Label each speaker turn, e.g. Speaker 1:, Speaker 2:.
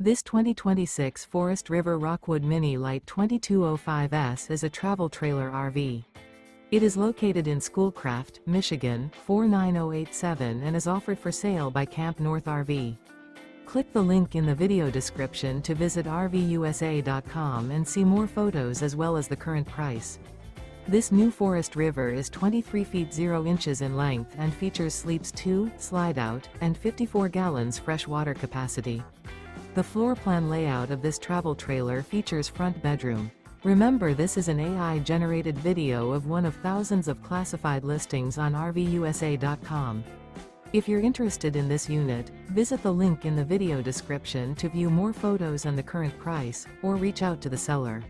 Speaker 1: This 2026 Forest River Rockwood Mini Lite 2205S is a travel trailer RV. It is located in Schoolcraft, Michigan, 49087 and is offered for sale by CampNorth RV. Click the link in the video description to visit RVUSA.com and see more photos as well as the current price. This new Forest River is 23 feet 0 inches in length and features sleeps 2, Slideout, and 54 gallons fresh water capacity. The floor plan layout of this travel trailer features front bedroom. Remember, this is an AI-generated video of one of thousands of classified listings on RVUSA.com. If you're interested in this unit, visit the link in the video description to view more photos and the current price, or reach out to the seller.